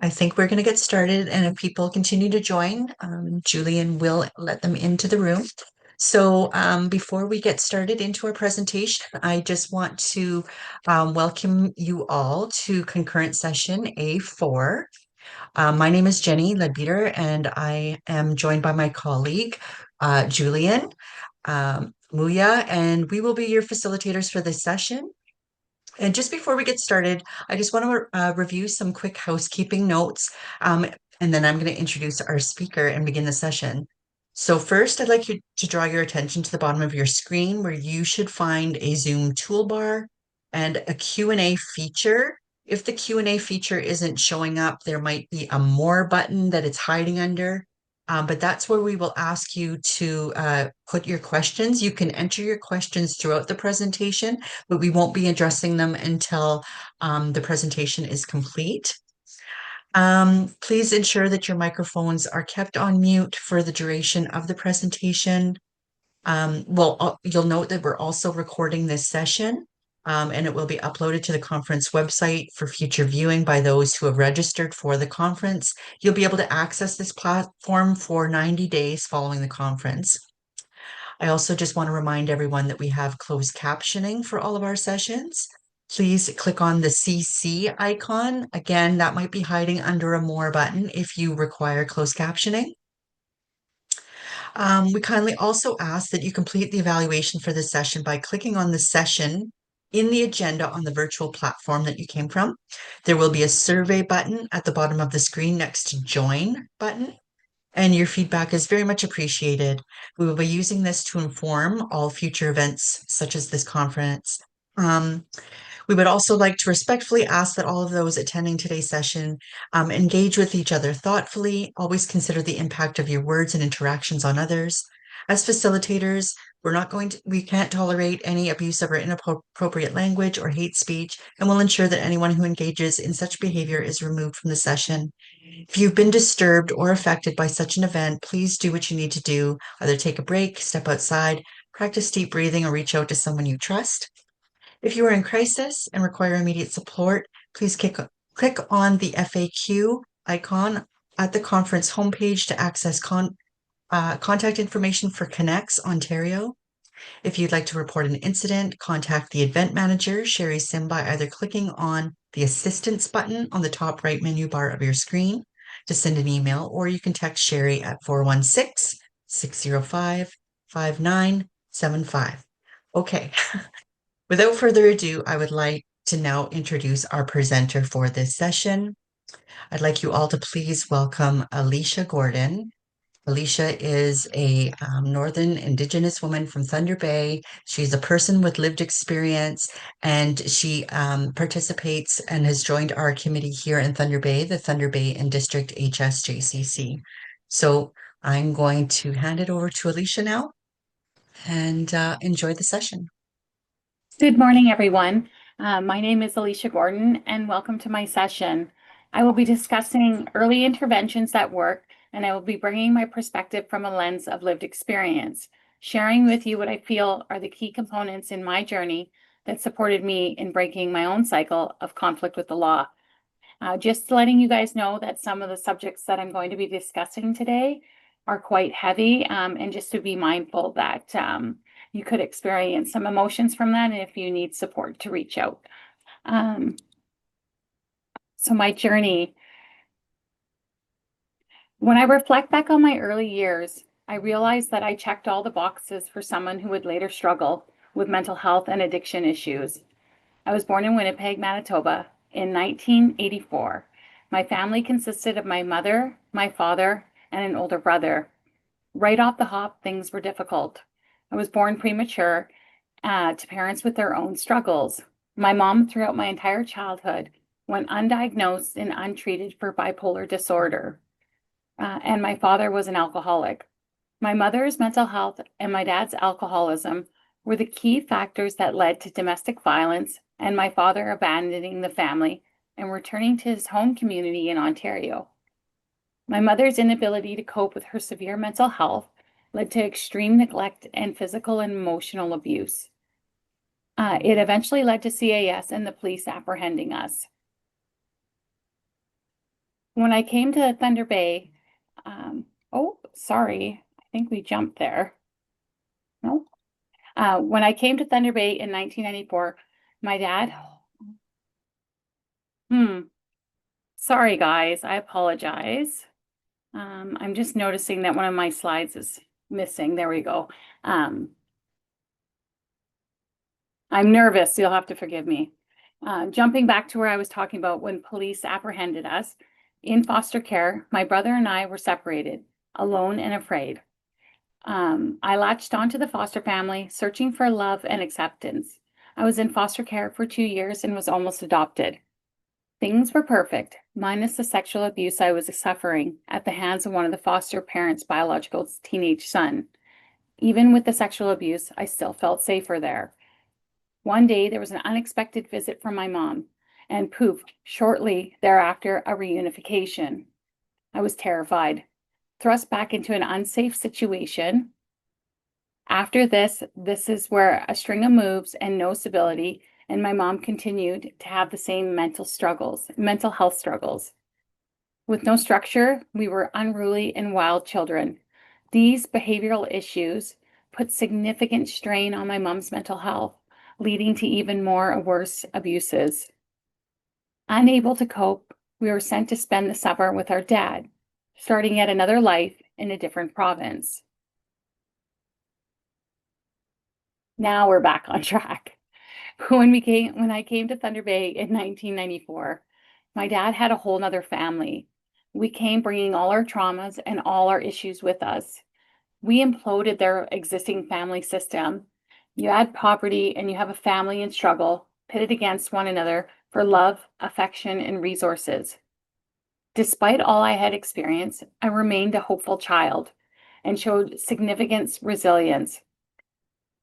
I think we're going to get started, and if people continue to join, Julian will let them into the room. So before we get started into our presentation, I just want to welcome you all to concurrent session A4. My name is Jenny Ledbeater, and I am joined by my colleague, Julian Muya, and we will be your facilitators for this session. And just before we get started, I just want to review some quick housekeeping notes, and then I'm going to introduce our speaker and begin the session. So first, I'd like you to draw your attention to the bottom of your screen where you should find a Zoom toolbar and a Q&A feature. If the Q&A feature isn't showing up, there might be a More button that it's hiding under. But that's where we will ask you to put your questions. You can enter your questions throughout the presentation, but we won't be addressing them until the presentation is complete. Please ensure that your microphones are kept on mute for the duration of the presentation. You'll note that we're also recording this session, and it will be uploaded to the conference website for future viewing by those who have registered for the conference. You'll be able to access this platform for 90 days following the conference. I also just want to remind everyone that we have closed captioning for all of our sessions. Please click on the CC icon. Again, that might be hiding under a More button if you require closed captioning. We kindly also ask that you complete the evaluation for this session by clicking on the session in the agenda on the virtual platform that you came from. There will be a survey button at the bottom of the screen next to Join button, and your feedback is very much appreciated. We will be using this to inform all future events such as this conference. We would also like to respectfully ask that all of those attending today's session engage with each other thoughtfully. Always consider the impact of your words and interactions on others. As facilitators, we can't tolerate any abusive or inappropriate language or hate speech, and we'll ensure that anyone who engages in such behavior is removed from the session. If you've been disturbed or affected by such an event, please do what you need to do. Either take a break, step outside, practice deep breathing, or reach out to someone you trust. If you are in crisis and require immediate support, please click on the FAQ icon at the conference homepage to access contact information for Connects Ontario. If you'd like to report an incident, contact the event manager, Sherry Sim, by either clicking on the assistance button on the top right menu bar of your screen to send an email, or you can text Sherry at 416-605-5975. Okay. Without further ado, I would like to now introduce our presenter for this session. I'd like you all to please welcome Alicia Gordon. Alicia is a Northern Indigenous woman from Thunder Bay. She's a person with lived experience, and she participates and has joined our committee here in Thunder Bay, the Thunder Bay and District HSJCC. So I'm going to hand it over to Alicia now and enjoy the session. Good morning, everyone. My name is Alicia Gordon, and welcome to my session. I will be discussing early interventions that work, and I will be bringing my perspective from a lens of lived experience, sharing with you what I feel are the key components in my journey that supported me in breaking my own cycle of conflict with the law. Just letting you guys know that some of the subjects that I'm going to be discussing today are quite heavy, and just to be mindful that you could experience some emotions from that, and if you need support, to reach out. So my journey. When I reflect back on my early years, I realized that I checked all the boxes for someone who would later struggle with mental health and addiction issues. I was born in Winnipeg, Manitoba in 1984. My family consisted of my mother, my father, and an older brother. Right off the hop, things were difficult. I was born premature to parents with their own struggles. My mom, throughout my entire childhood, went undiagnosed and untreated for bipolar disorder. And my father was an alcoholic. My mother's mental health and my dad's alcoholism were the key factors that led to domestic violence and my father abandoning the family and returning to his home community in Ontario. My mother's inability to cope with her severe mental health led to extreme neglect and physical and emotional abuse. It eventually led to CAS and the police apprehending us. When I came to Thunder Bay, oh, sorry, I think we jumped there. No. When I came to Thunder Bay in 1994, my dad, sorry guys, I apologize. I'm just noticing that one of my slides is missing. There we go. I'm nervous, so you'll have to forgive me. Jumping back to where I was talking about when police apprehended us in foster care, my brother and I were separated, alone and afraid. I latched onto the foster family, searching for love and acceptance. I was in foster care for 2 years and was almost adopted. Things were perfect, minus the sexual abuse I was suffering at the hands of one of the foster parents' biological teenage son. Even with the sexual abuse, I still felt safer there. One day, there was an unexpected visit from my mom, and poof, shortly thereafter, a reunification. I was terrified, thrust back into an unsafe situation. After this is where a string of moves and no stability, and my mom continued to have the same mental health struggles. With no structure, we were unruly and wild children. These behavioral issues put significant strain on my mom's mental health, leading to even more worse abuses. Unable to cope, we were sent to spend the summer with our dad, starting yet another life in a different province. Now we're back on track. When I came to Thunder Bay in 1994, my dad had a whole nother family. We came bringing all our traumas and all our issues with us. We imploded their existing family system. You add poverty and you have a family in struggle, pitted against one another for love, affection, and resources. Despite all I had experienced, I remained a hopeful child and showed significant resilience.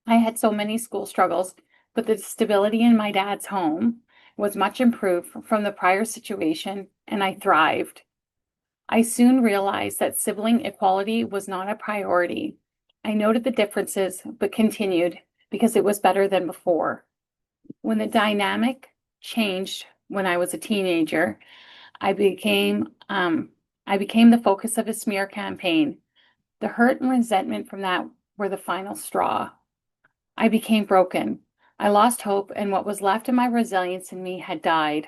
I had so many school struggles, but the stability in my dad's home was much improved from the prior situation, and I thrived. I soon realized that sibling equality was not a priority. I noted the differences, but continued because it was better than before. When the dynamic changed when I was a teenager, I became the focus of a smear campaign. The hurt and resentment from that were the final straw. I became broken. I lost hope, and what was left of my resilience in me had died.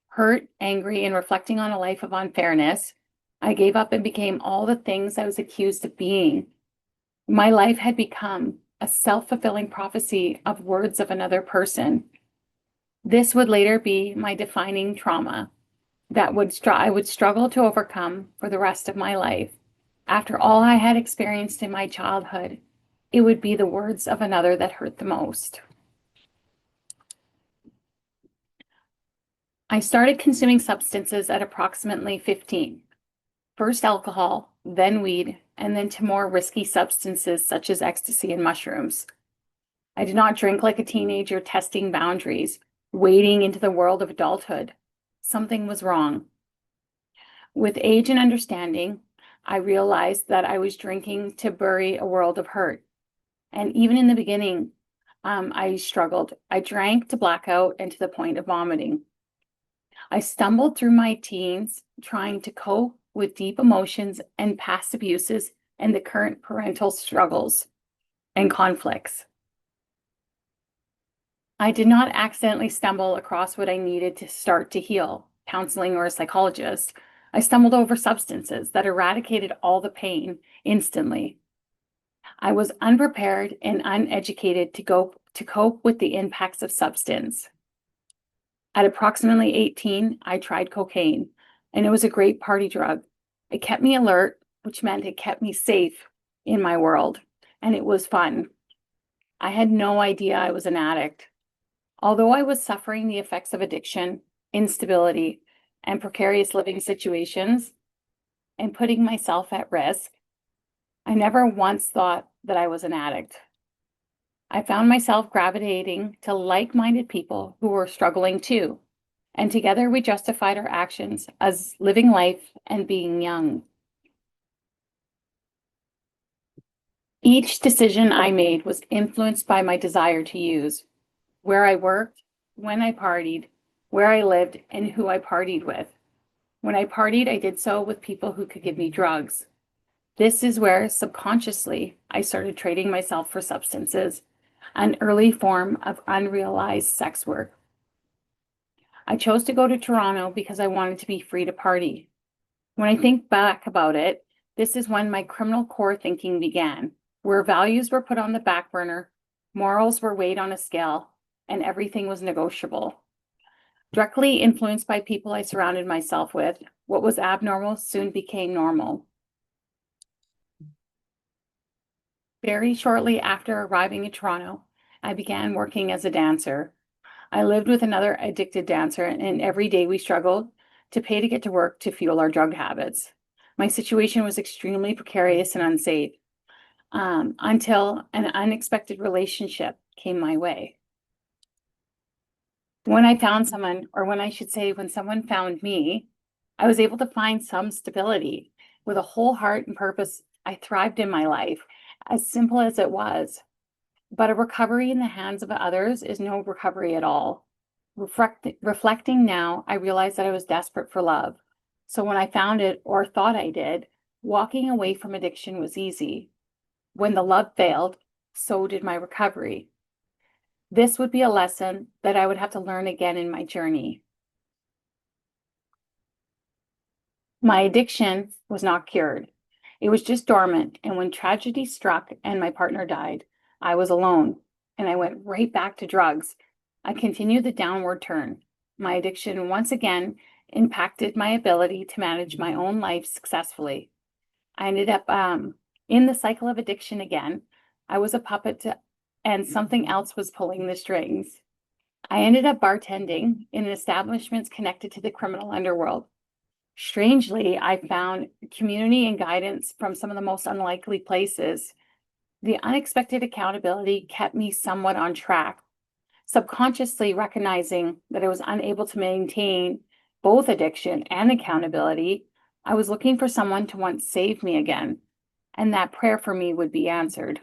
Hurt, angry, and reflecting on a life of unfairness, I gave up and became all the things I was accused of being. My life had become a self-fulfilling prophecy of words of another person. This would later be my defining trauma that I would struggle to overcome for the rest of my life. After all I had experienced in my childhood, it would be the words of another that hurt the most. I started consuming substances at approximately 15. First alcohol, then weed, and then to more risky substances such as ecstasy and mushrooms. I did not drink like a teenager testing boundaries, wading into the world of adulthood. Something was wrong. With age and understanding, I realized that I was drinking to bury a world of hurt. And even in the beginning, I struggled. I drank to blackout and to the point of vomiting. I stumbled through my teens trying to cope with deep emotions and past abuses and the current parental struggles and conflicts. I did not accidentally stumble across what I needed to start to heal, counseling or a psychologist. I stumbled over substances that eradicated all the pain instantly. I was unprepared and uneducated to cope with the impacts of substance. At approximately 18, I tried cocaine, and it was a great party drug. It kept me alert, which meant it kept me safe in my world, and it was fun. I had no idea I was an addict. Although I was suffering the effects of addiction, instability, and precarious living situations, and putting myself at risk, I never once thought that I was an addict. I found myself gravitating to like-minded people who were struggling too, and together we justified our actions as living life and being young. Each decision I made was influenced by my desire to use, where I worked, when I partied, where I lived, and who I partied with. When I partied, I did so with people who could give me drugs. This is where subconsciously I started trading myself for substances, an early form of unrealized sex work. I chose to go to Toronto because I wanted to be free to party. When I think back about it, this is when my criminal core thinking began, where values were put on the back burner, morals were weighed on a scale, and everything was negotiable. Directly influenced by people I surrounded myself with, what was abnormal soon became normal. Very shortly after arriving in Toronto, I began working as a dancer. I lived with another addicted dancer, and every day we struggled to pay to get to work to fuel our drug habits. My situation was extremely precarious and unsafe until an unexpected relationship came my way. When I found someone, or when I should say, when someone found me, I was able to find some stability. With a whole heart and purpose, I thrived in my life, as simple as it was. But a recovery in the hands of others is no recovery at all. Reflecting now, I realized that I was desperate for love. So when I found it, or thought I did, walking away from addiction was easy. When the love failed, so did my recovery. This would be a lesson that I would have to learn again in my journey. My addiction was not cured. It was just dormant. And when tragedy struck and my partner died, I was alone and I went right back to drugs. I continued the downward turn. My addiction once again impacted my ability to manage my own life successfully. I ended up in the cycle of addiction again. I was a puppet and something else was pulling the strings. I ended up bartending in establishments connected to the criminal underworld. Strangely, I found community and guidance from some of the most unlikely places. The unexpected accountability kept me somewhat on track, subconsciously recognizing that I was unable to maintain both addiction and accountability. I was looking for someone to once save me again, and that prayer for me would be answered.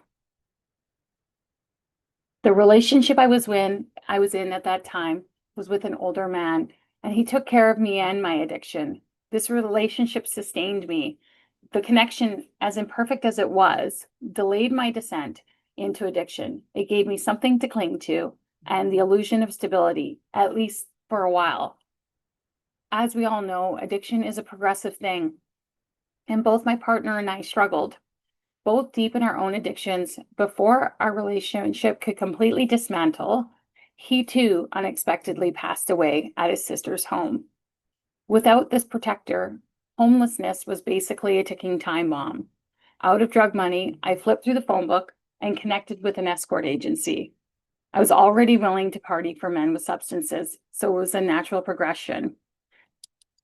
The relationship I was in at that time was with an older man, and he took care of me and my addiction. This relationship sustained me. The connection, as imperfect as it was, delayed my descent into addiction. It gave me something to cling to and the illusion of stability, at least for a while. As we all know, addiction is a progressive thing, and both my partner and I struggled, both deep in our own addictions. Before our relationship could completely dismantle, he too unexpectedly passed away at his sister's home. Without this protector, homelessness was basically a ticking time bomb. Out of drug money, I flipped through the phone book and connected with an escort agency. I was already willing to party for men with substances, so it was a natural progression.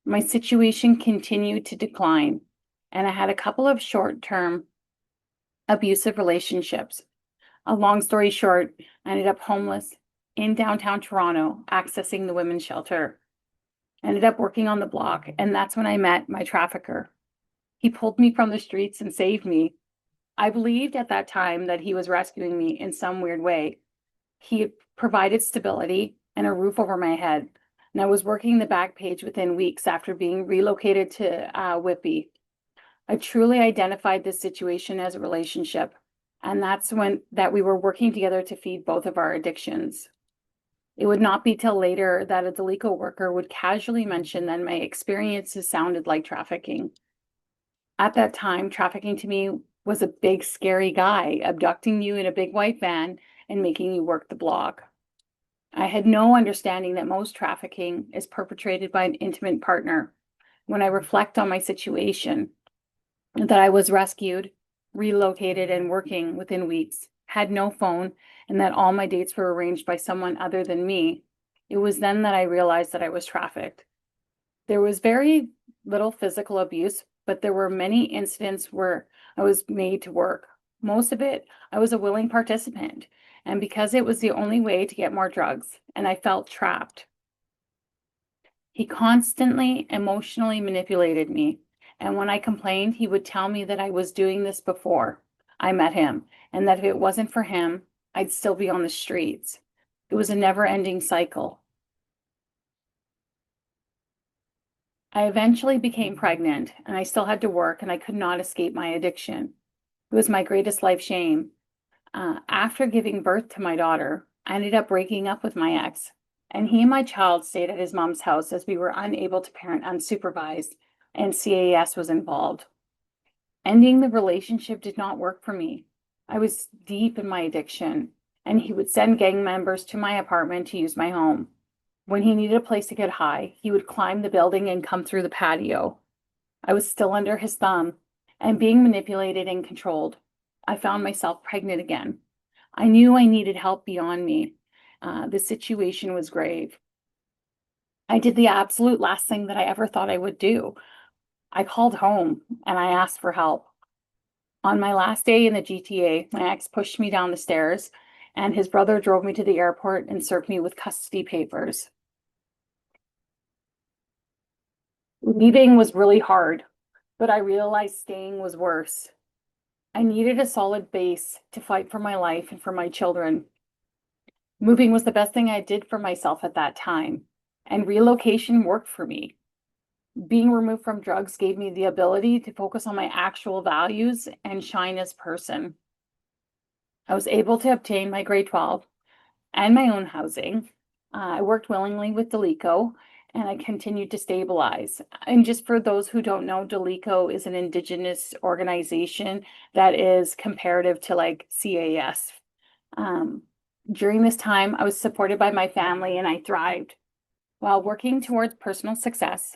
My situation continued to decline, and I had a couple of short-term abusive relationships. A long story short, I ended up homeless in downtown Toronto, accessing the women's shelter. Ended up working on the block, and that's when I met my trafficker. He pulled me from the streets and saved me. I believed at that time that he was rescuing me in some weird way. He provided stability and a roof over my head, and I was working the back page within weeks after being relocated to Whitby. I truly identified this situation as a relationship, and that's when we were working together to feed both of our addictions. It would not be till later that a Delico worker would casually mention that my experiences sounded like trafficking. At that time, trafficking to me was a big, scary guy abducting you in a big white van and making you work the block. I had no understanding that most trafficking is perpetrated by an intimate partner. When I reflect on my situation, that I was rescued, relocated, and working within weeks, had no phone, and that all my dates were arranged by someone other than me, it was then that I realized that I was trafficked. There was very little physical abuse, but there were many incidents where I was made to work. Most of it, I was a willing participant, and because it was the only way to get more drugs, and I felt trapped. He constantly emotionally manipulated me. And when I complained, he would tell me that I was doing this before I met him, and that if it wasn't for him, I'd still be on the streets. It was a never-ending cycle. I eventually became pregnant and I still had to work and I could not escape my addiction. It was my greatest life shame. After giving birth to my daughter, I ended up breaking up with my ex, and he and my child stayed at his mom's house as we were unable to parent unsupervised, and CAS was involved. Ending the relationship did not work for me. I was deep in my addiction, and he would send gang members to my apartment to use my home. When he needed a place to get high, he would climb the building and come through the patio. I was still under his thumb and being manipulated and controlled. I found myself pregnant again. I knew I needed help beyond me. The situation was grave. I did the absolute last thing that I ever thought I would do. I called home and I asked for help. On my last day in the GTA, my ex pushed me down the stairs and his brother drove me to the airport and served me with custody papers. Leaving was really hard, but I realized staying was worse. I needed a solid base to fight for my life and for my children. Moving was the best thing I did for myself at that time, and relocation worked for me. Being removed from drugs gave me the ability to focus on my actual values and shine as a person. I was able to obtain my grade 12 and my own housing. I worked willingly with Delico and I continued to stabilize. And just for those who don't know, Delico is an Indigenous organization that is comparative to like CAS. During this time, I was supported by my family and I thrived. While working towards personal success,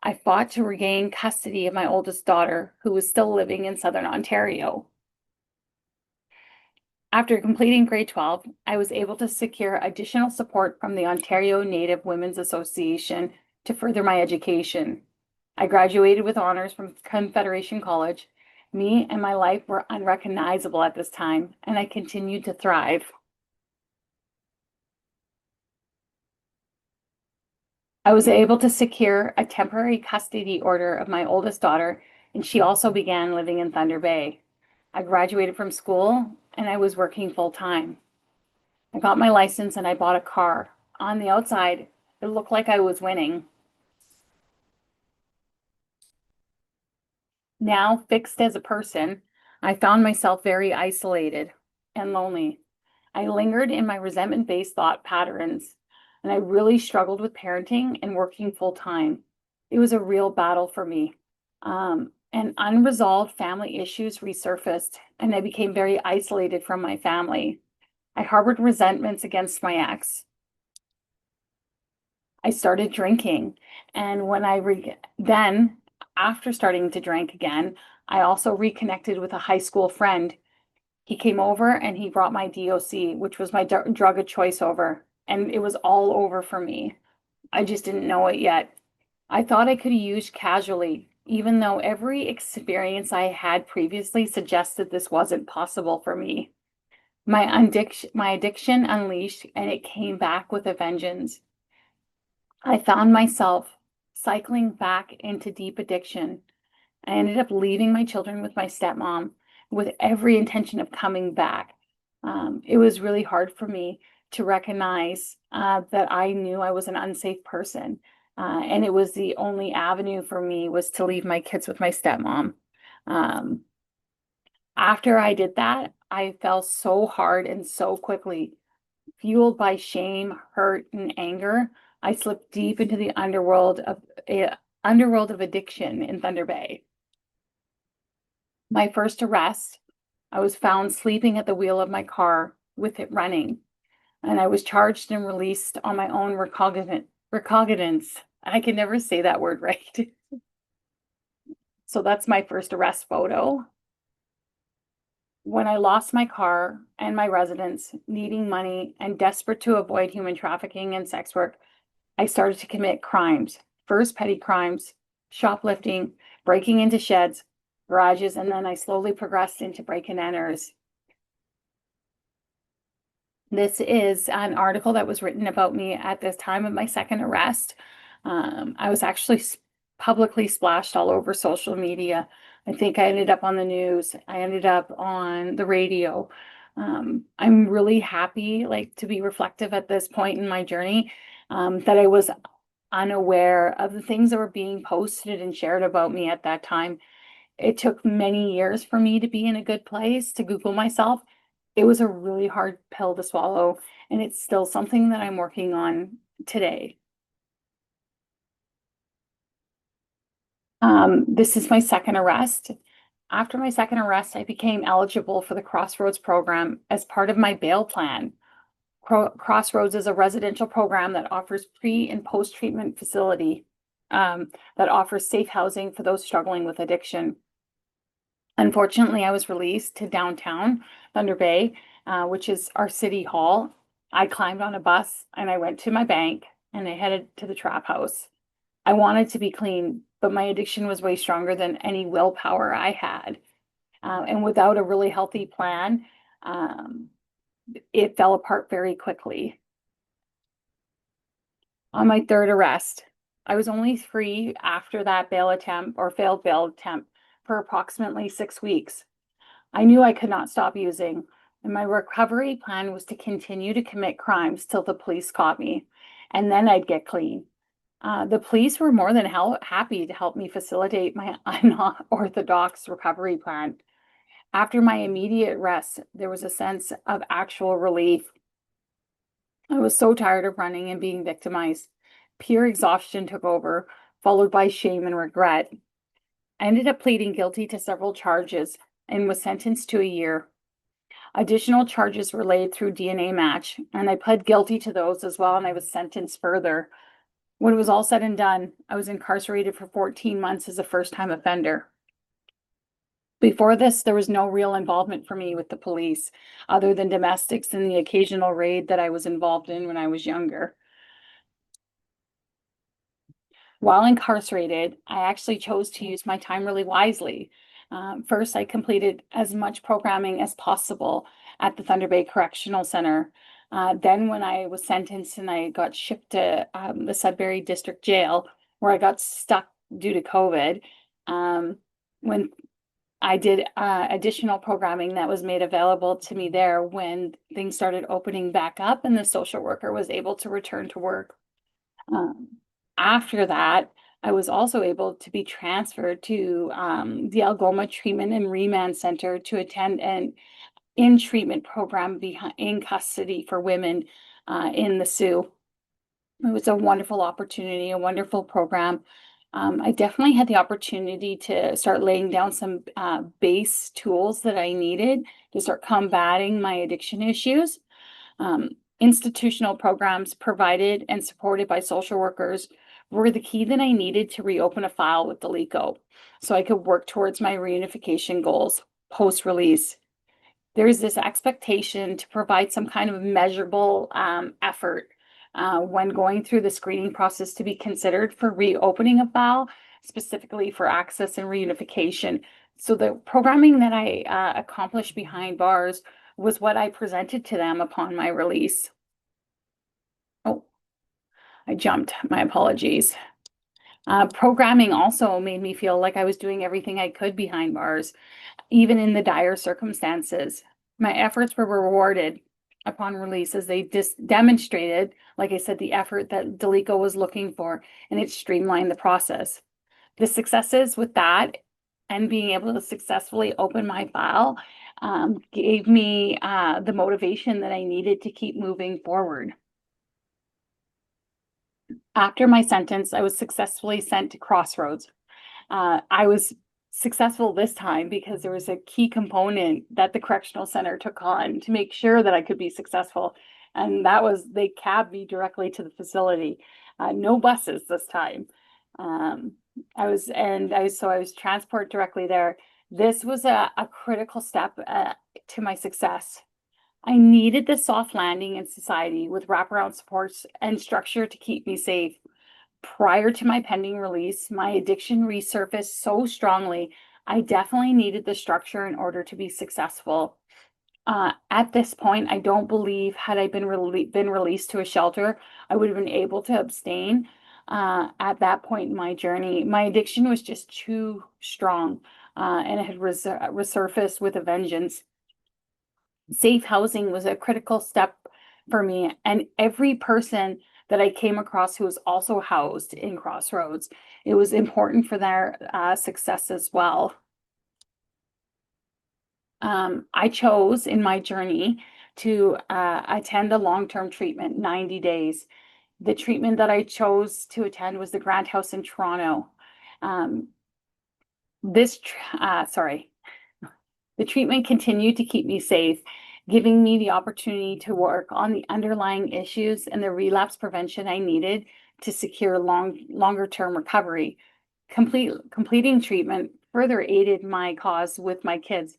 I fought to regain custody of my oldest daughter, who was still living in Southern Ontario. After completing grade 12, I was able to secure additional support from the Ontario Native Women's Association to further my education. I graduated with honors from Confederation College. Me and my life were unrecognizable at this time, and I continued to thrive. I was able to secure a temporary custody order of my oldest daughter, and she also began living in Thunder Bay. I graduated from school and I was working full time. I got my license and I bought a car. On the outside, it looked like I was winning. Now, fixed as a person, I found myself very isolated and lonely. I lingered in my resentment-based thought patterns, and I really struggled with parenting and working full time. It was a real battle for me. And unresolved family issues resurfaced, and I became very isolated from my family. I harbored resentments against my ex. I started drinking, and then after starting to drink again, I also reconnected with a high school friend. He came over and he brought my DOC, which was my drug of choice over, and it was all over for me. I just didn't know it yet. I thought I could use casually, even though every experience I had previously suggested this wasn't possible for me. My addiction unleashed, and it came back with a vengeance. I found myself cycling back into deep addiction. I ended up leaving my children with my stepmom with every intention of coming back. It was really hard for me to recognize that I knew I was an unsafe person. And it was the only avenue for me was to leave my kids with my stepmom. Um, After I did that, I fell so hard and so quickly. Fueled by shame, hurt, and anger, I slipped deep into the underworld of addiction in Thunder Bay. My first arrest, I was found sleeping at the wheel of my car with it running, and I was charged and released on my own recognizance. I can never say that word right. So that's my first arrest photo. When I lost my car and my residence, needing money and desperate to avoid human trafficking and sex work, I started to commit crimes. First, petty crimes, shoplifting, breaking into sheds, garages, and then I slowly progressed into break-and-enters. This is an article that was written about me at this time of my second arrest. I was actually publicly splashed all over social media. I think I ended up on the news. I ended up on the radio. I'm really happy, like, to be reflective at this point in my journey, that I was unaware of the things that were being posted and shared about me at that time. It took many years for me to be in a good place to Google myself. It was a really hard pill to swallow, and it's still something that I'm working on today. This is my second arrest. After my second arrest, I became eligible for the Crossroads program as part of my bail plan. Crossroads is a residential program that offers pre and post-treatment facility that offers safe housing for those struggling with addiction. Unfortunately, I was released to downtown Thunder Bay, which is our city hall. I climbed on a bus and I went to my bank and I headed to the trap house. I wanted to be clean, but my addiction was way stronger than any willpower I had. And without a really healthy plan, it fell apart very quickly. On my third arrest, I was only free after that bail attempt or failed bail attempt for approximately 6 weeks. I knew I could not stop using, and my recovery plan was to continue to commit crimes till the police caught me, and then I'd get clean. The police were more than happy to help me facilitate my unorthodox recovery plan. After my immediate arrest, there was a sense of actual relief. I was so tired of running and being victimized. Pure exhaustion took over, followed by shame and regret. I ended up pleading guilty to several charges and was sentenced to a year. Additional charges were laid through DNA match, and I pled guilty to those as well, and I was sentenced further. When it was all said and done, I was incarcerated for 14 months as a first-time offender. Before this, there was no real involvement for me with the police, other than domestics and the occasional raid that I was involved in when I was younger. While incarcerated, I actually chose to use my time really wisely. First, I completed as much programming as possible at the Thunder Bay Correctional Center. Then when I was sentenced and I got shipped to the Sudbury District Jail, where I got stuck due to COVID, when I did additional programming that was made available to me there when things started opening back up and the social worker was able to return to work. After that, I was also able to be transferred to the Algoma Treatment and Remand Center to attend an in-treatment program in custody for women in the Sioux. It was a wonderful opportunity, a wonderful program. I definitely had the opportunity to start laying down some base tools that I needed to start combating my addiction issues. Institutional programs provided and supported by social workers were the key that I needed to reopen a file with Delico so I could work towards my reunification goals post-release. There's this expectation to provide some kind of measurable effort when going through the screening process to be considered for reopening a file, specifically for access and reunification. So the programming that I accomplished behind bars was what I presented to them upon my release. Oh, I jumped. My apologies. Programming also made me feel like I was doing everything I could behind bars, even in the dire circumstances. My efforts were rewarded upon release as they demonstrated, like I said, the effort that Delico was looking for, and it streamlined the process. The successes with that and being able to successfully open my file gave me the motivation that I needed to keep moving forward. After my sentence, I was successfully sent to Crossroads. I was successful this time because there was a key component that the correctional center took on to make sure that I could be successful. And that was they cabbed me directly to the facility. No buses this time. I was transported directly there. This was a critical step to my success. I needed the soft landing in society with wraparound supports and structure to keep me safe. Prior to my pending release, my addiction resurfaced so strongly, I definitely needed the structure in order to be successful. At this point, I don't believe had I been released to a shelter, I would have been able to abstain. At that point in my journey, my addiction was just too strong, and it had resurfaced with a vengeance. Safe housing was a critical step for me, and every person that I came across who was also housed in Crossroads. It was important for their success as well. I chose in my journey to attend a long-term treatment, 90 days. The treatment that I chose to attend was the Grant House in Toronto. The treatment continued to keep me safe, giving me the opportunity to work on the underlying issues and the relapse prevention I needed to secure longer-term recovery. Completing treatment further aided my cause with my kids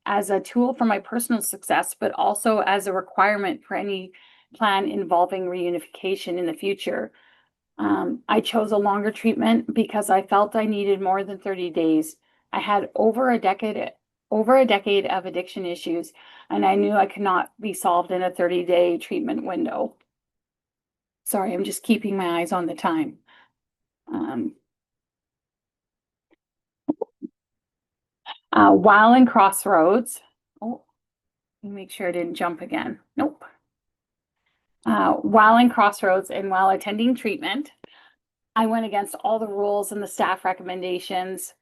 as a tool for my personal success, but also as a requirement for any plan involving reunification in the future. I chose a longer treatment because I felt I needed more than 30 days. I had over a decade of addiction issues, and I knew I could not be solved in a 30-day treatment window. Sorry, I'm just keeping my eyes on the time. While in Crossroads, oh, let me make sure I didn't jump again. Nope. While in Crossroads and while attending treatment, I went against all the rules and the staff recommendations.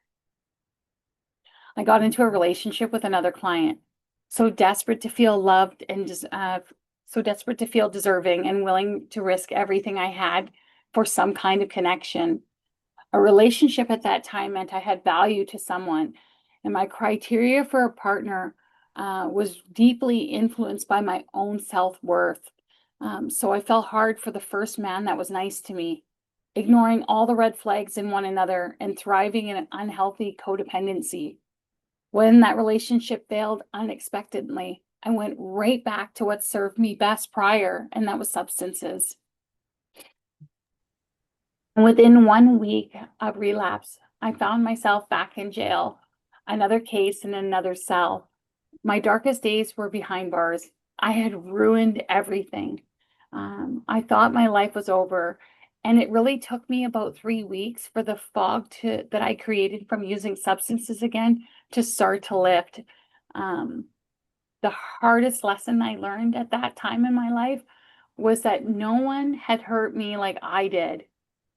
I got into a relationship with another client, so desperate to feel loved and so desperate to feel deserving and willing to risk everything I had for some kind of connection. A relationship at that time meant I had value to someone, and my criteria for a partner was deeply influenced by my own self-worth. So I fell hard for the first man that was nice to me, ignoring all the red flags in one another and thriving in an unhealthy codependency. When that relationship failed unexpectedly, I went right back to what served me best prior, and that was substances. And within 1 week of relapse, I found myself back in jail, another case in another cell. My darkest days were behind bars. I had ruined everything. I thought my life was over, and it really took me about 3 weeks for the fog that I created from using substances again to start to lift. The hardest lesson I learned at that time in my life was that no one had hurt me like I did.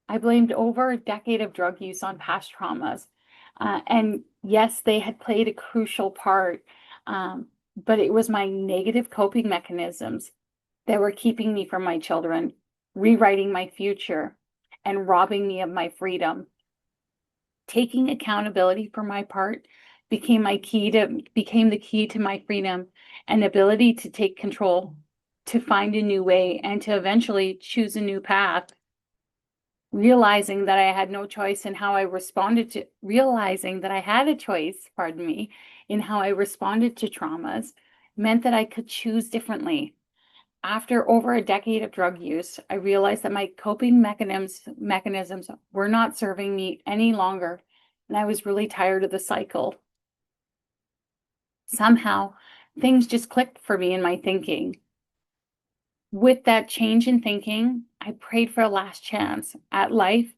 I blamed over a decade of drug use on past traumas. And yes, they had played a crucial part, but it was my negative coping mechanisms that were keeping me from my children, rewriting my future, and robbing me of my freedom. Taking accountability for my part became the key to my freedom and ability to take control, to find a new way, and to eventually choose a new path. Realizing that I had no choice in how I responded to, realizing that I had a choice, pardon me, in how I responded to traumas meant that I could choose differently. After over a decade of drug use, I realized that my coping mechanisms were not serving me any longer, and I was really tired of the cycle. Somehow, things just clicked for me in my thinking. With that change in thinking, I prayed for a last chance at life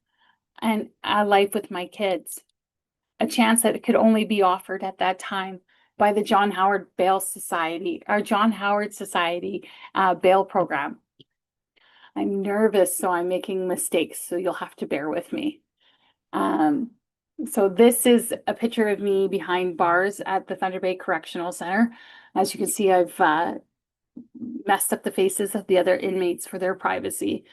and a life with my kids, a chance that could only be offered at that time by the John Howard Society bail program. I'm nervous, so I'm making mistakes, so you'll have to bear with me. So this is a picture of me behind bars at the Thunder Bay Correctional Center. As you can see, I've messed up the faces of the other inmates for their privacy.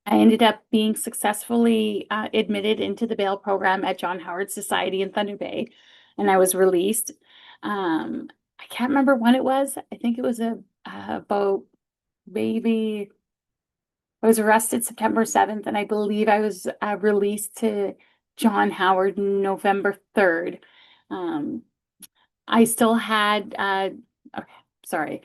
I ended up being successfully admitted into the bail program at John Howard Society in Thunder Bay, and I was released. I can't remember when it was. I think it was about maybe I was arrested September 7th, and I believe I was released to John Howard November 3rd. I still had, okay, sorry.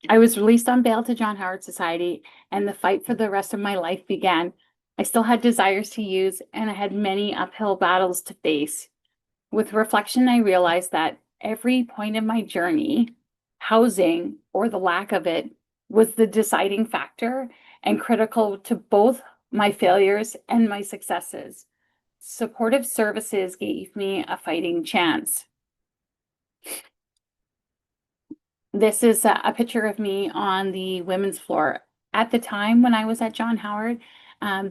I was released on bail to John Howard Society, and the fight for the rest of my life began. I still had desires to use, and I had many uphill battles to face. With reflection, I realized that every point of my journey, housing or the lack of it, was the deciding factor and critical to both my failures and my successes. Supportive services gave me a fighting chance. This is a picture of me on the women's floor. At the time when I was at John Howard,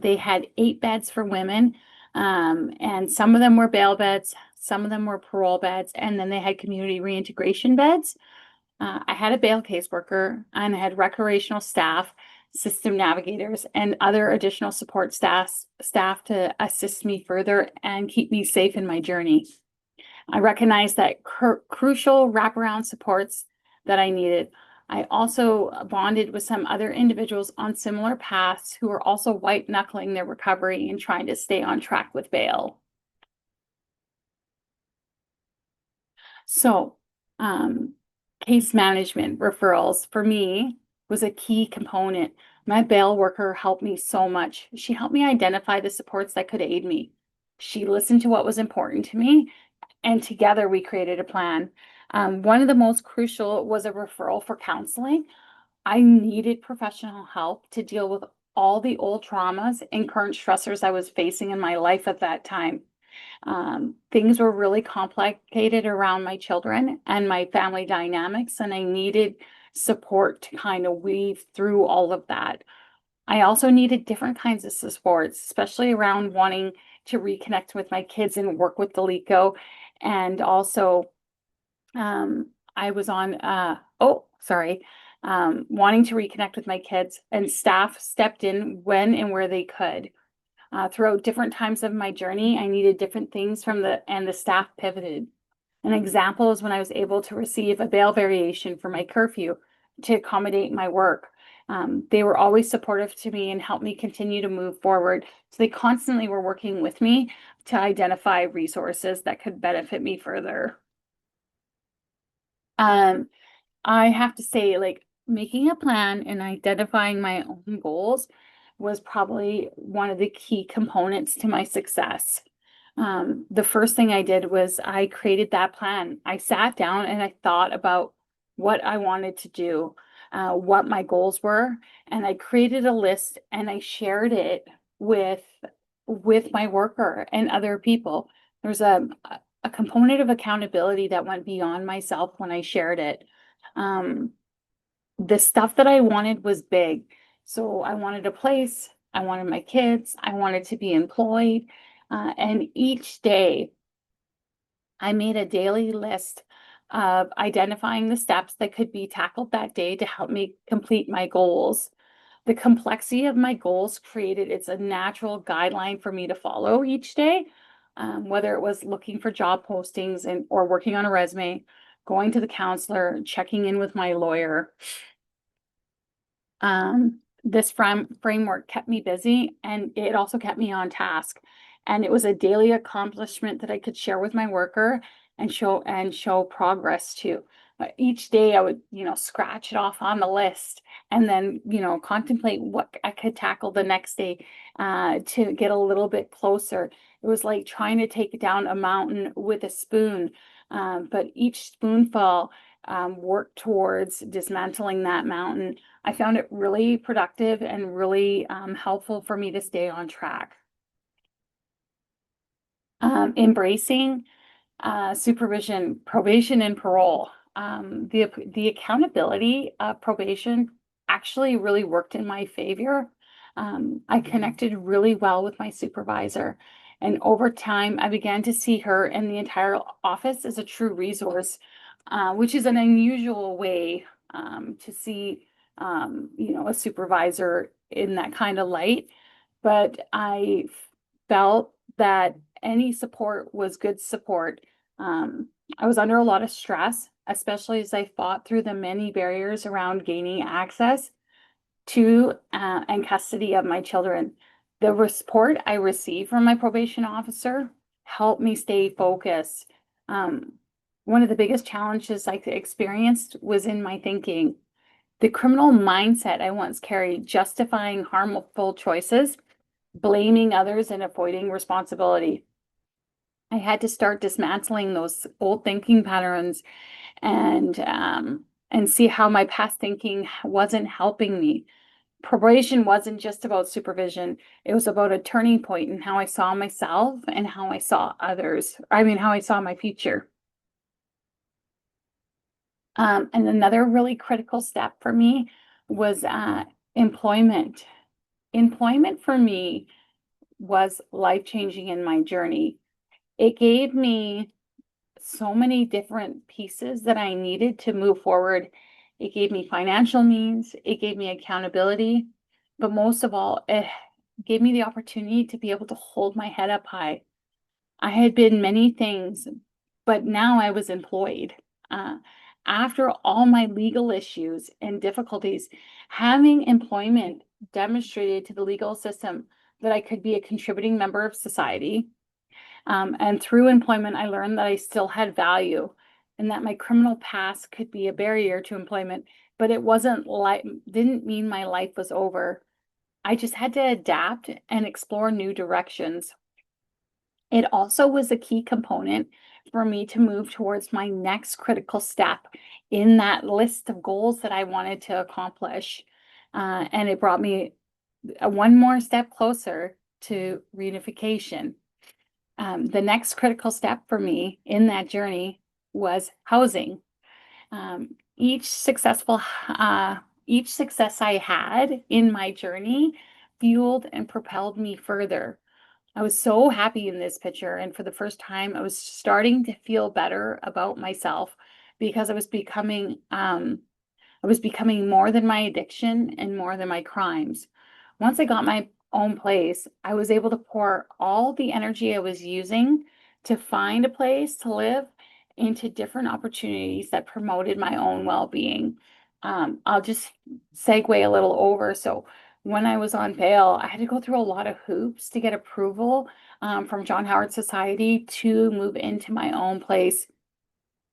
they had 8 beds for women, and some of them were bail beds, some of them were parole beds, and then they had community reintegration beds. I had a bail caseworker, and I had recreational staff, system navigators, and other additional support staff to assist me further and keep me safe in my journey. I recognized that crucial wraparound supports that I needed. I also bonded with some other individuals on similar paths who were also white knuckling their recovery and trying to stay on track with bail. So, case management referrals for me was a key component. My bail worker helped me so much. She helped me identify the supports that could aid me. She listened to what was important to me, and together we created a plan. One of the most crucial was a referral for counseling. I needed professional help to deal with all the old traumas and current stressors I was facing in my life at that time. Things were really complicated around my children and my family dynamics, and I needed support to kind of weave through all of that. I also needed different kinds of supports, especially around wanting to reconnect with my kids and work with Delico. And also, I was on, wanting to reconnect with my kids, and staff stepped in when and where they could. Throughout different times of my journey, I needed different things from the staff pivoted. An example is when I was able to receive a bail variation for my curfew to accommodate my work. They were always supportive to me and helped me continue to move forward. So they constantly were working with me to identify resources that could benefit me further. Um, I have to say, like, making a plan and identifying my own goals was probably one of the key components to my success. The first thing I did was I created that plan. I sat down and I thought about what I wanted to do, what my goals were, and I created a list and I shared it with my worker and other people. There's a component of accountability that went beyond myself when I shared it. Um, the stuff that I wanted was big. So I wanted a place, I wanted my kids, I wanted to be employed. And each day I made a daily list of identifying the steps that could be tackled that day to help me complete my goals. The complexity of my goals created it's a natural guideline for me to follow each day, whether it was looking for job postings and or working on a resume, going to the counselor, checking in with my lawyer. This framework kept me busy and it also kept me on task. And it was a daily accomplishment that I could share with my worker and show progress to. Each day I would, scratch it off on the list and then, contemplate what I could tackle the next day to get a little bit closer. It was like trying to take down a mountain with a spoon, but each spoonful worked towards dismantling that mountain. I found it really productive and really helpful for me to stay on track. Embracing supervision, probation, and parole. The accountability of probation actually really worked in my favor. I connected really well with my supervisor, and over time, I began to see her and the entire office as a true resource, which is an unusual way to see, a supervisor in that kind of light. But I felt that any support was good support. I was under a lot of stress, especially as I fought through the many barriers around gaining access to and custody of my children. The support I received from my probation officer helped me stay focused. One of the biggest challenges I experienced was in my thinking. The criminal mindset I once carried, justifying harmful choices, blaming others, and avoiding responsibility. I had to start dismantling those old thinking patterns and see how my past thinking wasn't helping me. Probation wasn't just about supervision. It was about a turning point in how I saw myself and how I saw others. I mean, how I saw my future. And another really critical step for me was employment. Employment for me was life-changing in my journey. It gave me so many different pieces that I needed to move forward. It gave me financial means, it gave me accountability, but most of all, it gave me the opportunity to be able to hold my head up high. I had been many things, but now I was employed. Uh, After all my legal issues and difficulties, having employment demonstrated to the legal system that I could be a contributing member of society. And through employment, I learned that I still had value and that my criminal past could be a barrier to employment, but it wasn't like, didn't mean my life was over. I just had to adapt and explore new directions. It also was a key component for me to move towards my next critical step in that list of goals that I wanted to accomplish. And it brought me one more step closer to reunification. The next critical step for me in that journey was housing. Each success I had in my journey fueled and propelled me further. I was so happy in this picture, and for the first time, I was starting to feel better about myself because I was becoming more than my addiction and more than my crimes. Once I got my own place, I was able to pour all the energy I was using to find a place to live into different opportunities that promoted my own well-being. I'll just segue a little over. So when I was on bail, I had to go through a lot of hoops to get approval from John Howard Society to move into my own place.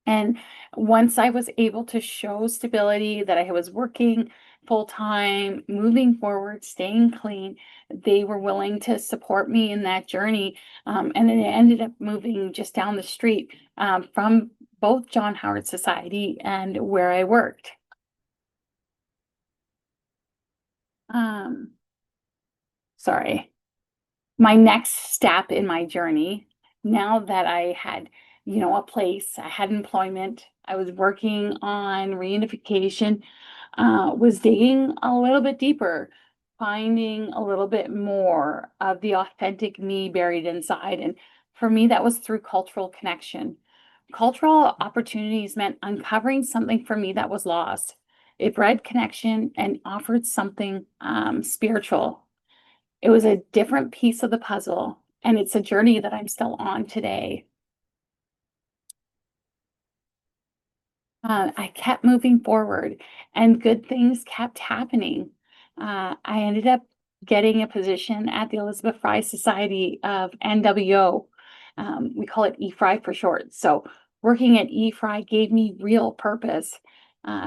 And once I was able to show stability, that I was working full time, moving forward, staying clean, they were willing to support me in that journey. And it ended up moving just down the street from both John Howard Society and where I worked. Sorry. My next step in my journey, now that I had, a place, I had employment, I was working on reunification, was digging a little bit deeper, finding a little bit more of the authentic me buried inside. And for me, that was through cultural connection. Cultural opportunities meant uncovering something for me that was lost. It bred connection and offered something spiritual. It was a different piece of the puzzle, and it's a journey that I'm still on today. I kept moving forward, and good things kept happening. I ended up getting a position at the Elizabeth Fry Society of NWO. We call it EFRI for short. So working at EFRI gave me real purpose,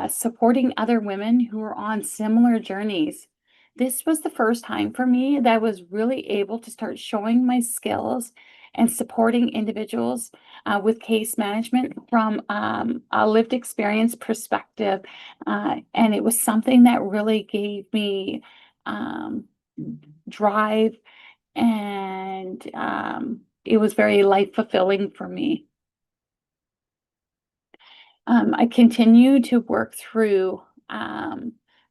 supporting other women who were on similar journeys. This was the first time for me that I was really able to start showing my skills and supporting individuals with case management from a lived experience perspective. And it was something that really gave me drive, and it was very life fulfilling for me. I continue to work through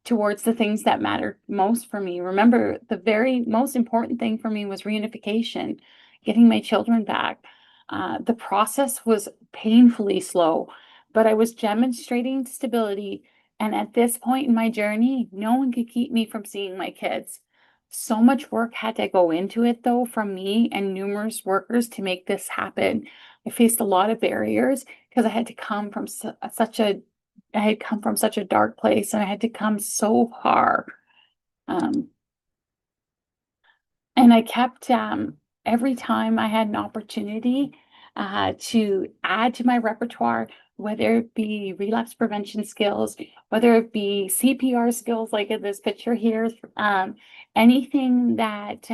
towards the things that mattered most for me. Remember, the very most important thing for me was reunification, getting my children back. The process was painfully slow, but I was demonstrating stability. And at this point in my journey, no one could keep me from seeing my kids. So much work had to go into it, though, from me and numerous workers to make this happen. I faced a lot of barriers because I had to come from I had come from such a dark place, and I had to come so far. Um, and I kept, every time I had an opportunity to add to my repertoire, whether it be relapse prevention skills, whether it be CPR skills, like in this picture here, anything that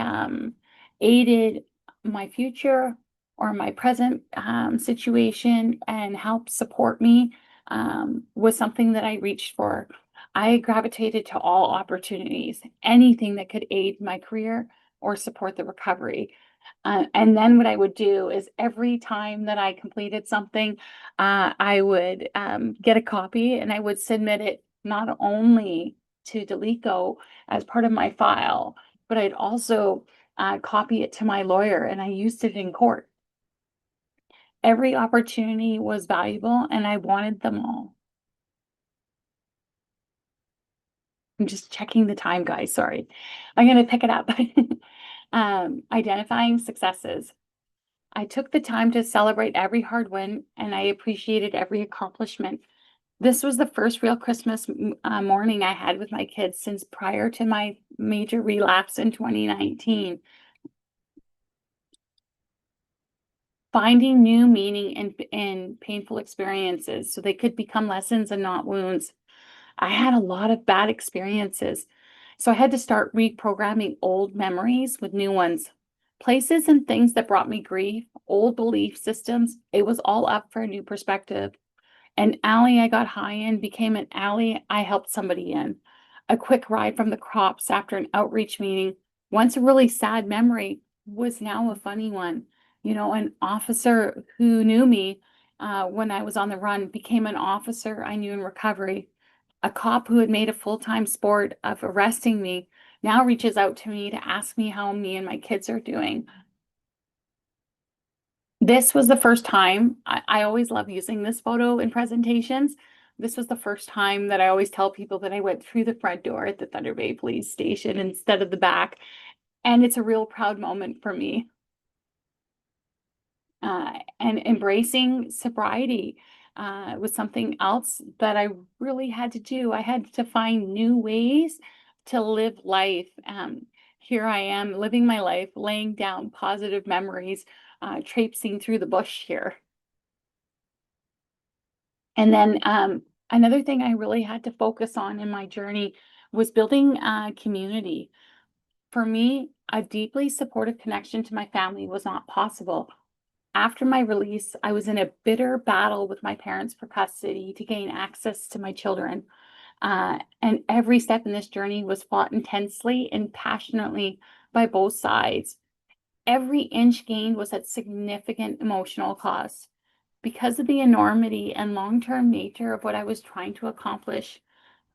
aided my future or my present situation and helped support me, was something that I reached for. I gravitated to all opportunities, anything that could aid my career. or support the recovery. And then what I would do is every time that I completed something, I would get a copy and I would submit it not only to Delico as part of my file, but I'd also copy it to my lawyer, and I used it in court. Every opportunity was valuable and I wanted them all. I'm just checking the time, guys. Sorry. I'm going to pick it up. Identifying successes. I took the time to celebrate every hard win and I appreciated every accomplishment. This was the first real Christmas morning I had with my kids since prior to my major relapse in 2019. Finding new meaning in painful experiences so they could become lessons and not wounds. I had a lot of bad experiences, so I had to start reprogramming old memories with new ones. Places and things that brought me grief, old belief systems, it was all up for a new perspective. An alley I got high in became an alley I helped somebody in. A quick ride from the crops after an outreach meeting, once a really sad memory, was now a funny one. You know, an officer who knew me when I was on the run became an officer I knew in recovery. A cop who had made a full-time sport of arresting me now reaches out to me to ask me how me and my kids are doing. This was the first time, I always love using this photo in presentations. This was the first time that I always tell people that I went through the front door at the Thunder Bay Police Station instead of the back. And it's a real proud moment for me. And embracing sobriety was something else that I really had to do. I had to find new ways to live life. Here I am living my life, laying down positive memories, traipsing through the bush here. And then another thing I really had to focus on in my journey was building a community. For me, a deeply supportive connection to my family was not possible. After my release, I was in a bitter battle with my parents for custody to gain access to my children. And every step in this journey was fought intensely and passionately by both sides. Every inch gained was at significant emotional cost. Because of the enormity and long-term nature of what I was trying to accomplish,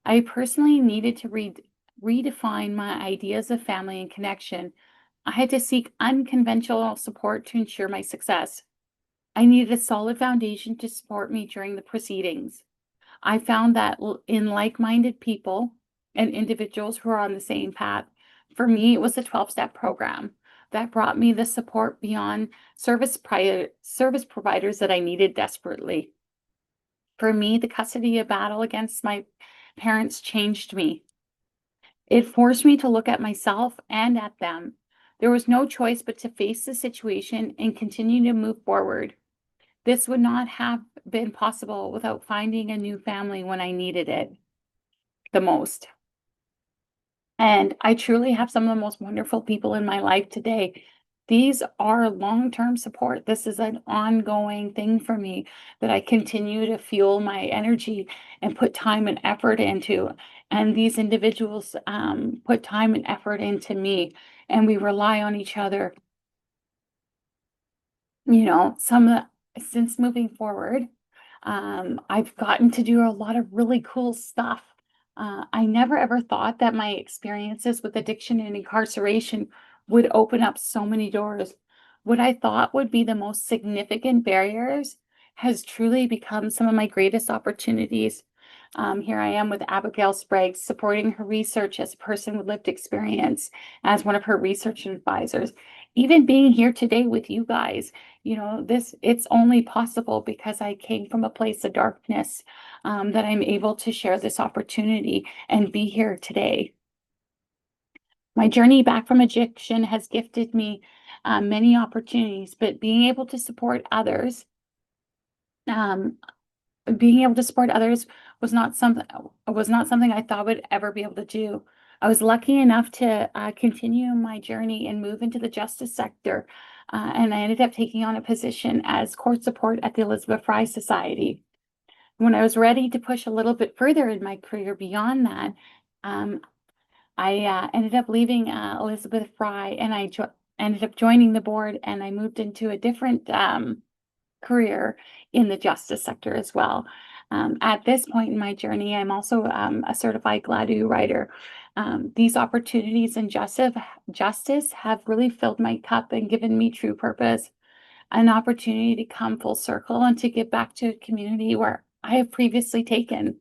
I personally needed to redefine my ideas of family and connection. I had to seek unconventional support to ensure my success. I needed a solid foundation to support me during the proceedings. I found that in like-minded people and individuals who are on the same path, for me, it was a 12-step program that brought me the support beyond service providers that I needed desperately. For me, the custody battle against my parents changed me. It forced me to look at myself and at them. There was no choice but to face the situation and continue to move forward. This would not have been possible without finding a new family when I needed it the most. And I truly have some of the most wonderful people in my life today. These are long-term support. This is an ongoing thing for me that I continue to fuel my energy and put time and effort into. And these individuals put time and effort into me, and we rely on each other. You know, since moving forward, I've gotten to do a lot of really cool stuff. I never ever thought that my experiences with addiction and incarceration would open up so many doors. What I thought would be the most significant barriers has truly become some of my greatest opportunities. Here I am with Abigail Sprague, supporting her research as a person with lived experience, as one of her research advisors. Even being here today with you guys, you know, it's only possible because I came from a place of darkness, that I'm able to share this opportunity and be here today. My journey back from addiction has gifted me many opportunities, but being able to support others, um, was not something I thought would ever be able to do. I was lucky enough to continue my journey and move into the justice sector, and I ended up taking on a position as court support at the Elizabeth Fry Society. When I was ready to push a little bit further in my career beyond that, um, I ended up leaving Elizabeth Fry, and ended up joining the board, and I moved into a different career in the justice sector as well. At this point in my journey, I'm also a certified Gladue writer. These opportunities in justice have really filled my cup and given me true purpose, an opportunity to come full circle and to give back to a community where I have previously taken.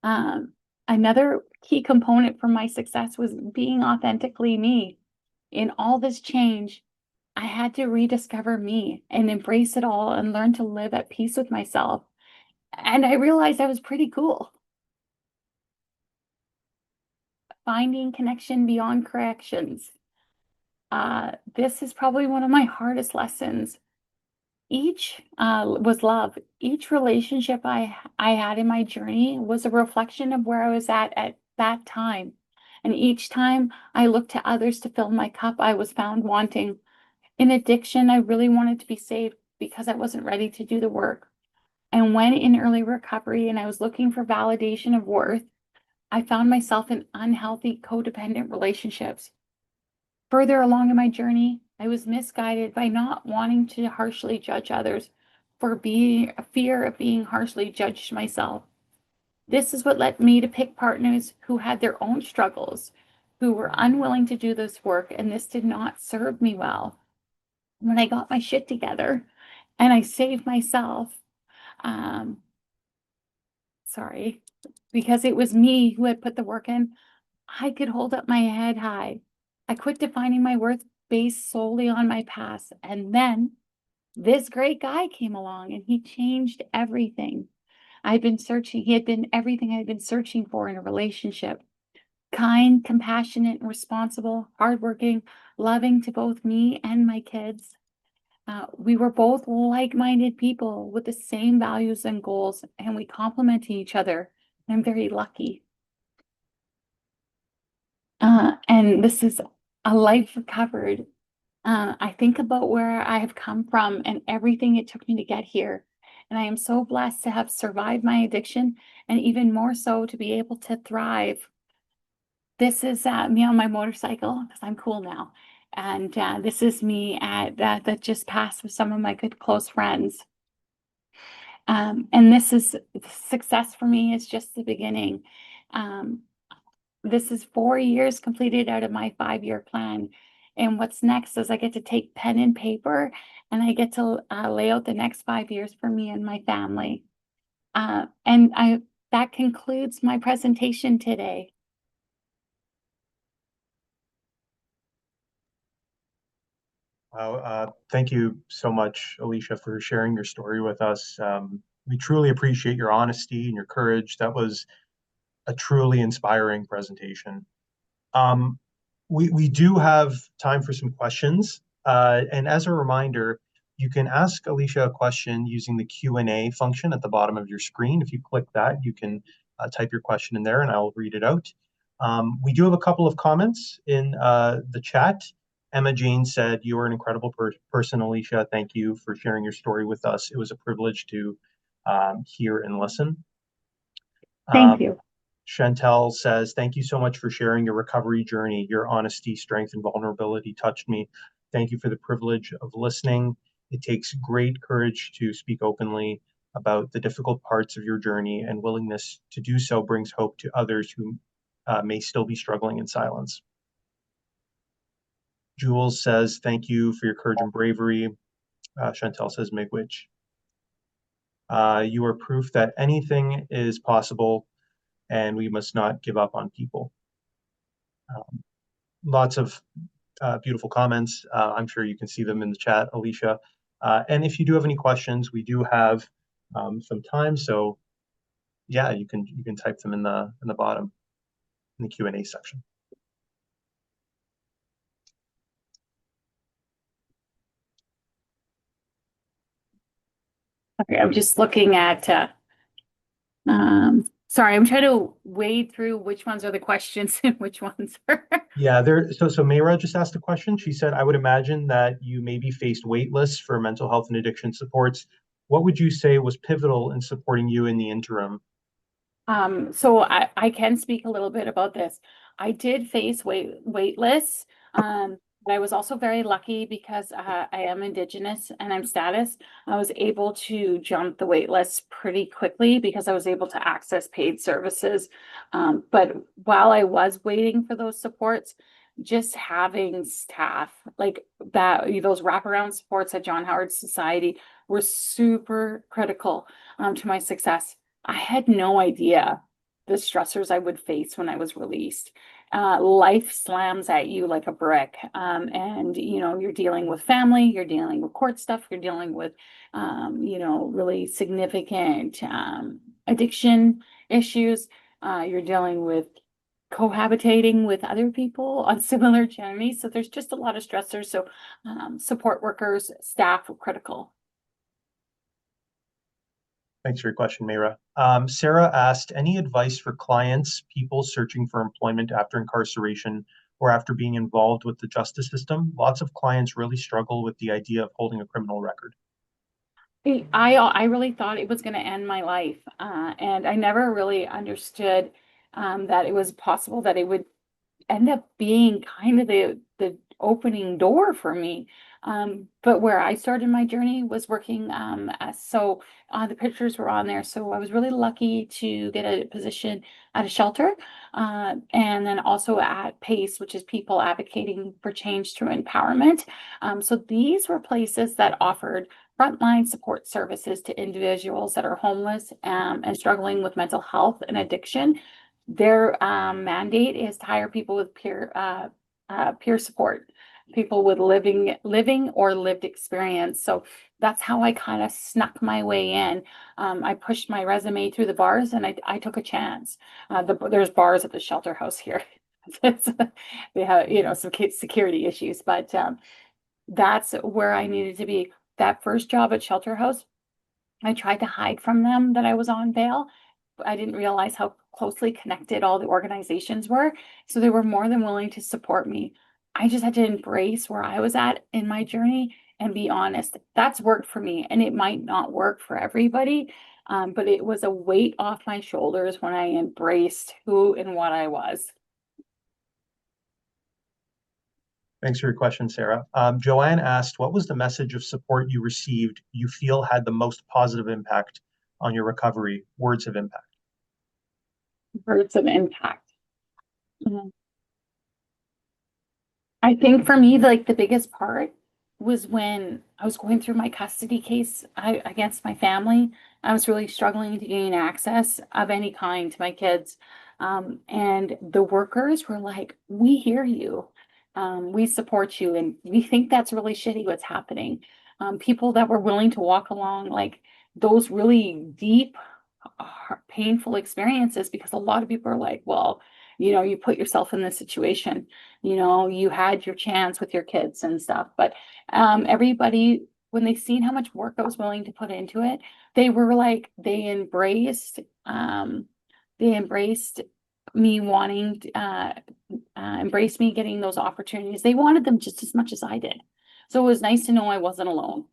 Um, Another key component for my success was being authentically me. In all this change, I had to rediscover me and embrace it all and learn to live at peace with myself. And I realized I was pretty cool. Finding connection beyond corrections. This is probably one of my hardest lessons. Each was love. Each relationship I had in my journey was a reflection of where I was at that time. And each time I looked to others to fill my cup, I was found wanting. In addiction, I really wanted to be saved because I wasn't ready to do the work. And when in early recovery and I was looking for validation of worth, I found myself in unhealthy codependent relationships. Further along in my journey, I was misguided by not wanting to harshly judge others for being a fear of being harshly judged myself. This is what led me to pick partners who had their own struggles, who were unwilling to do this work, and this did not serve me well. When I got my shit together and I saved myself, um, sorry, because it was me who had put the work in, I could hold up my head high. I quit defining my worth based solely on my past. And then this great guy came along and he changed everything. He had been everything I'd been searching for in a relationship. Kind, compassionate, responsible, hardworking, loving to both me and my kids. We were both like-minded people with the same values and goals, and we complemented each other. I'm very lucky. And this is a life recovered. I think about where I have come from and everything it took me to get here. And I am so blessed to have survived my addiction and even more so to be able to thrive. This is me on my motorcycle because I'm cool now. And this is me at that just passed with some of my good close friends. And this is success for me is just the beginning. Um, this is 4 years completed out of my 5-year plan. And what's next is I get to take pen and paper and I get to lay out the next 5 years for me and my family. That concludes my presentation today. Thank you so much, Alicia, for sharing your story with us. We truly appreciate your honesty and your courage. That was a truly inspiring presentation. Um, we do have time for some questions. And as a reminder, you can ask Alicia a question using the Q&A function at the bottom of your screen. If you click that, you can type your question in there and I'll read it out. We do have a couple of comments in the chat. Emma Jane said, "You are an incredible person, Alicia. Thank you for sharing your story with us. It was a privilege to hear and listen." Thank you. Chantel says, "Thank you so much for sharing your recovery journey. Your honesty, strength, and vulnerability touched me. Thank you for the privilege of listening. It takes great courage to speak openly about the difficult parts of your journey, and willingness to do so brings hope to others who may still be struggling in silence." Jules says, "Thank you for your courage and bravery." Chantel says, "Miigwech." You are proof that anything is possible and we must not give up on people. Lots of beautiful comments. I'm sure you can see them in the chat, Alicia. And if you do have any questions, we do have some time. So yeah, you can type them in the bottom in the Q&A section. Okay, I'm just looking at, sorry, I'm trying to wade through which ones are the questions and which ones are. Yeah, so Mayra just asked a question. She said, "I would imagine that you maybe faced wait lists for mental health and addiction supports. What would you say was pivotal in supporting you in the interim?" So I can speak a little bit about this. I did face wait lists, but I was also very lucky because I am Indigenous and I'm status. I was able to jump the wait lists pretty quickly because I was able to access paid services. But while I was waiting for those supports, just having staff like that, those wraparound supports at John Howard Society were super critical to my success. I had no idea the stressors I would face when I was released. Life slams at you like a brick. And, you're dealing with family, you're dealing with court stuff, you're dealing with, really significant addiction issues. You're dealing with cohabitating with other people on similar journeys. So there's just a lot of stressors. So support workers, staff were critical. Thanks for your question, Mayra. Sarah asked, any advice for clients, people searching for employment after incarceration or after being involved with the justice system? Lots of clients really struggle with the idea of holding a criminal record. I really thought it was going to end my life, and I never really understood that it was possible that it would end up being kind of the opening door for me. But where I started my journey was working the pictures were on there. So I was really lucky to get a position at a shelter, and then also at PACE, which is People Advocating for Change Through Empowerment. So these were places that offered frontline support services to individuals that are homeless and struggling with mental health and addiction. Their mandate is to hire people with peer support, people with living or lived experience. So that's how I kind of snuck my way in. I pushed my resume through the bars and I took a chance. There's bars at the shelter house here. They have, some security issues, but that's where I needed to be. That first job at shelter house, I tried to hide from them that I was on bail. I didn't realize how closely connected all the organizations were. So they were more than willing to support me. I just had to embrace where I was at in my journey and be honest. That's worked for me, and it might not work for everybody. But it was a weight off my shoulders when I embraced who and what I was. Thanks for your question, Sarah. Joanne asked, what was the message of support you received you feel had the most positive impact on your recovery? Words of impact. Words of impact. Mhm. I think for me, like the biggest part was when I was going through my custody case against my family. I was really struggling to gain access of any kind to my kids. And the workers were like, we hear you. We support you. And we think that's really shitty what's happening. People that were willing to walk along like those really deep, painful experiences, because a lot of people are like, well, you put yourself in this situation, you had your chance with your kids and stuff. But everybody, when they seen how much work I was willing to put into it, they were like, they embraced me wanting embraced me getting those opportunities. They wanted them just as much as I did. So it was nice to know I wasn't alone.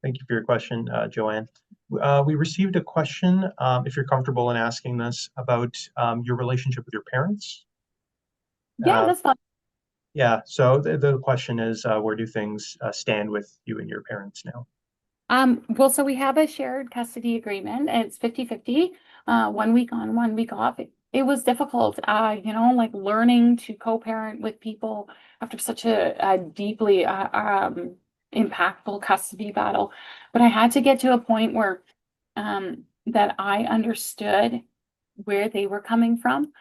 Thank you for your question, Joanne. We received a question, if you're comfortable in asking this, about your relationship with your parents. Yeah, that's fine. Yeah, so the question is, where do things stand with you and your parents now? Well, so we have a shared custody agreement and it's 50-50, 1 week on, 1 week off. It was difficult, like learning to co-parent with people after such a deeply impactful custody battle. But I had to get to a point where that I understood where they were coming from.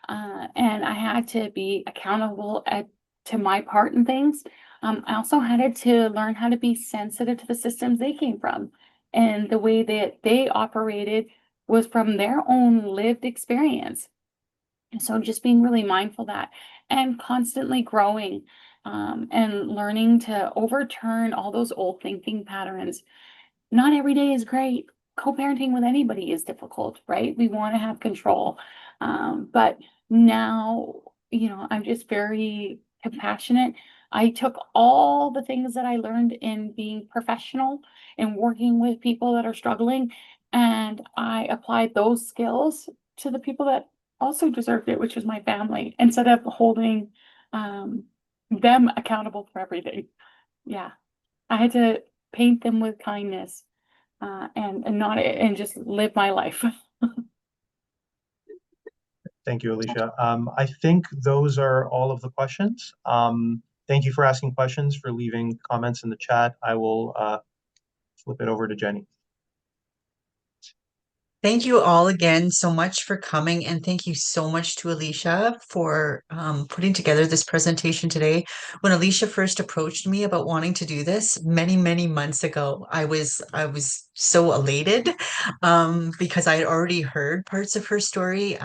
And I had to be accountable to my part in things. I also had to learn how to be sensitive to the systems they came from. And the way that they operated was from their own lived experience. And so just being really mindful of that and constantly growing and learning to overturn all those old thinking patterns. Not every day is great. Co-parenting with anybody is difficult, right? We want to have control. But now, I'm just very compassionate. I took all the things that I learned in being professional and working with people that are struggling, and I applied those skills to the people that also deserved it, which was my family, instead of holding them accountable for everything. Yeah, I had to paint them with kindness and not and just live my life. Thank you, Alicia. I think those are all of the questions. Thank you for asking questions, for leaving comments in the chat. I will flip it over to Jenny. Thank you all again so much for coming, and thank you so much to Alicia for putting together this presentation today. When Alicia first approached me about wanting to do this many, many months ago, I was so elated because I had already heard parts of her story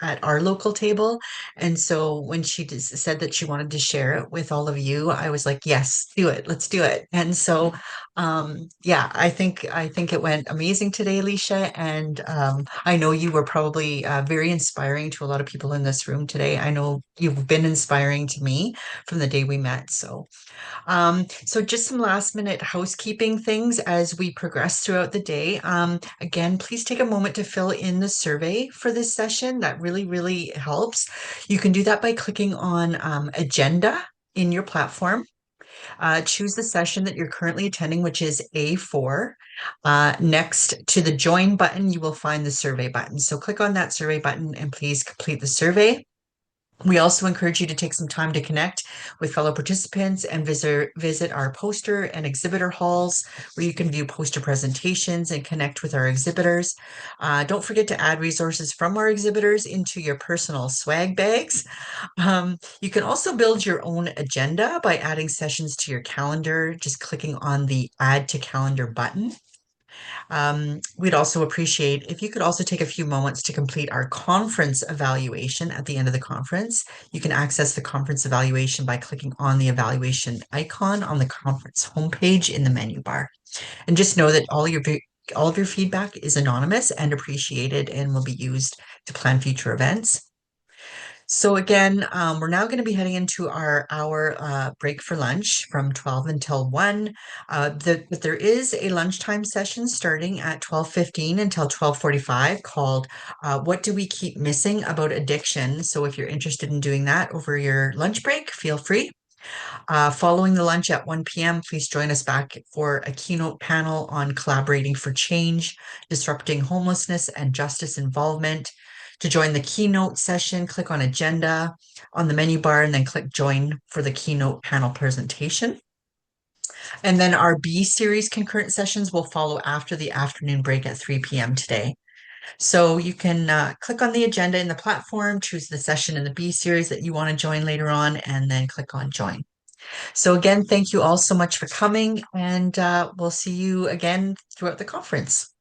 at our local table. And so when she said that she wanted to share it with all of you, I was like, yes, do it. Let's do it. And so yeah, I think it went amazing today, Alicia, and I know you were probably very inspiring to a lot of people in this room today. I know you've been inspiring to me from the day we met. So just some last minute housekeeping things as we progress throughout the day. Again, please take a moment to fill in the survey for this session. That really, really helps. You can do that by clicking on agenda in your platform. Choose the session that you're currently attending, which is A4. Next to the join button, you will find the survey button. So click on that survey button and please complete the survey. We also encourage you to take some time to connect with fellow participants and visit our poster and exhibitor halls where you can view poster presentations and connect with our exhibitors. Don't forget to add resources from our exhibitors into your personal swag bags. You can also build your own agenda by adding sessions to your calendar, just clicking on the Add to Calendar button. We'd also appreciate if you could also take a few moments to complete our conference evaluation at the end of the conference. You can access the conference evaluation by clicking on the evaluation icon on the conference homepage in the menu bar. And just know that all of your feedback is anonymous and appreciated and will be used to plan future events. So again, we're now going to be heading into our hour break for lunch from 12 until 1. But there is a lunchtime session starting at 12:15 until 12:45 called What Do We Keep Missing About Addiction? So if you're interested in doing that over your lunch break, feel free. Following the lunch at 1 p.m., please join us back for a keynote panel on collaborating for change, disrupting homelessness, and justice involvement. To join the keynote session, click on agenda on the menu bar and then click join for the keynote panel presentation. And then our B series concurrent sessions will follow after the afternoon break at 3 p.m. today. So you can click on the agenda in the platform, choose the session in the B series that you want to join later on, and then click on join. So again, thank you all so much for coming, and we'll see you again throughout the conference.